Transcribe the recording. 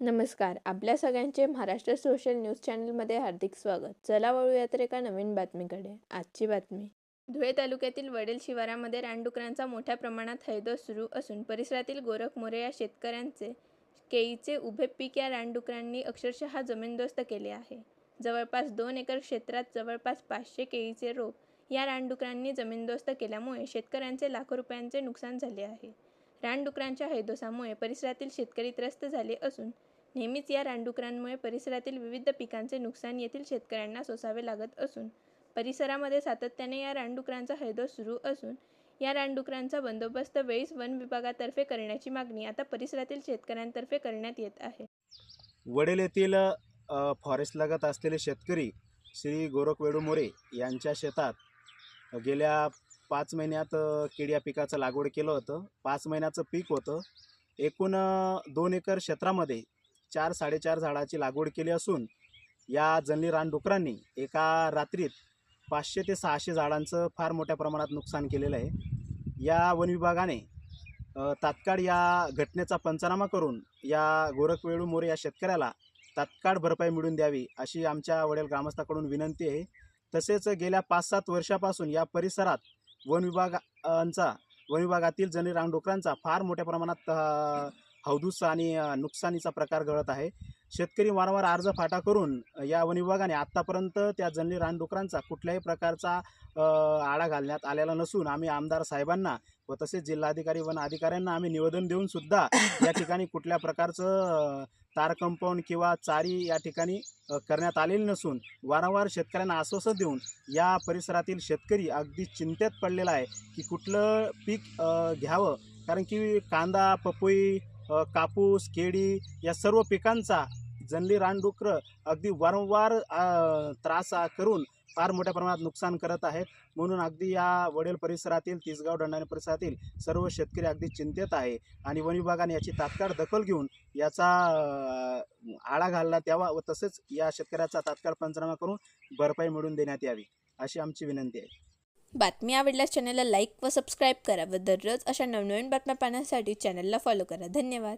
नमस्कार. आपल्या सगळ्यांचे महाराष्ट्र सोशल न्यूज चॅनलमध्ये हार्दिक स्वागत. चला वळूया तर एका नवीन बातमीकडे. आजची बातमी. धुळे तालुक्यातील वडेल शिवारामध्ये रानडुकरांचा मोठ्या प्रमाणात हैदोस सुरू असून परिसरातील गोरख मोरे या शेतकऱ्यांचे केळीचे उभे पीक या रानडुकरांनी अक्षरशः जमीनदोस्त केले आहे. जवळपास 2 एकर क्षेत्रात जवळपास 500 केळीचे रोप या रानडुकरांनी जमीनदोस्त केल्यामुळे शेतकऱ्यांचे लाखो रुपयांचे नुकसान झाले आहे. रानडुकरांच्या हैदोसामुळे परिसरातील शेतकरी त्रस्त झाले असून नेहमीच या रानडुकरांमुळे परिसरातील विविध पिकांचे नुकसान येथील शेतकऱ्यांना सोसावे लागत असून परिसरामध्ये सातत्याने या रानडुकरांचा हैदोस सुरू असून या रानडुकरांचा बंदोबस्त वेळीच वन विभागातर्फे करण्याची मागणी आता परिसरातील शेतकऱ्यांतर्फे करण्यात येत आहे. वडेल येथील फॉरेस्ट लगत असलेले शेतकरी श्री गोरख वेडू मोरे यांच्या शेतात गेल्या 5 महिन्यात केळी या पिकाचं लागवड केलं होतं. 5 महिन्याचं पीक होतं. एकूण 2 एकर क्षेत्रामध्ये 4-4.5 झाडाची लागवड केली असून या जंगली रानडुकरांनी एका रात्रीत 500 ते 600 झाडांचं फार मोठ्या प्रमाणात नुकसान केलेलं आहे. या वन विभागाने तात्काळ या घटनेचा पंचनामा करून या गोरख वेडू मोरे या शेतकऱ्याला तात्काळ भरपाई मिळवून द्यावी अशी आमच्या वडील ग्रामस्थाकडून विनंती आहे. तसेच गेल्या 5-7 वर्षापासून या परिसरात वन विभागातील जंगली रानडुकरांचा फार मोठ्या प्रमाणात हौदूस आणि नुकसानीचा प्रकार घडत आहे. शेतकरी वारंवार अर्ज फाटा करून या वन विभागाने आत्तापर्यंत त्या जंगली रानडुकरांचा कुठल्याही प्रकारचा आळा घालण्यात आलेला नसून आम्ही आमदार साहेबांना व तसेच जिल्हाधिकारी वन अधिकाऱ्यांना आम्ही निवेदन देऊन सुद्धा या ठिकाणी कुठल्या प्रकारचं तार कंपाऊंड किंवा चारी या ठिकाणी करण्यात आलेली नसून वारंवार शेतकऱ्यांना आश्वासन देऊन या परिसरातील शेतकरी अगदी चिंतेत पडलेला आहे की कुठलं पीक घ्यावं. कारण की कांदा, पपई, कापूस, केळी या सर्व पिकांचा जंगली रानडुकरं अगदी वारंवार त्रास करून फार मोठ्या प्रमाणात नुकसान करत आहेत. म्हणून अगदी या वडेल परिसरातील तिसगाव दंडाणे परिसरातील सर्व शेतकरी अगदी चिंतेत आहे आणि वन विभागाने याची तात्काळ दखल घेऊन याचा आळा घालण्यात यावा व तसेच या शेतकऱ्याचा तात्काळ पंचनामा करून भरपाई मिळवून देण्यात यावी अशी आमची विनंती आहे. बातमी आवडल्यास चॅनलला लाईक व सबस्क्राईब करा व दररोज अशा नवनवीन बातम्या पाहण्यासाठी चॅनलला फॉलो करा. धन्यवाद.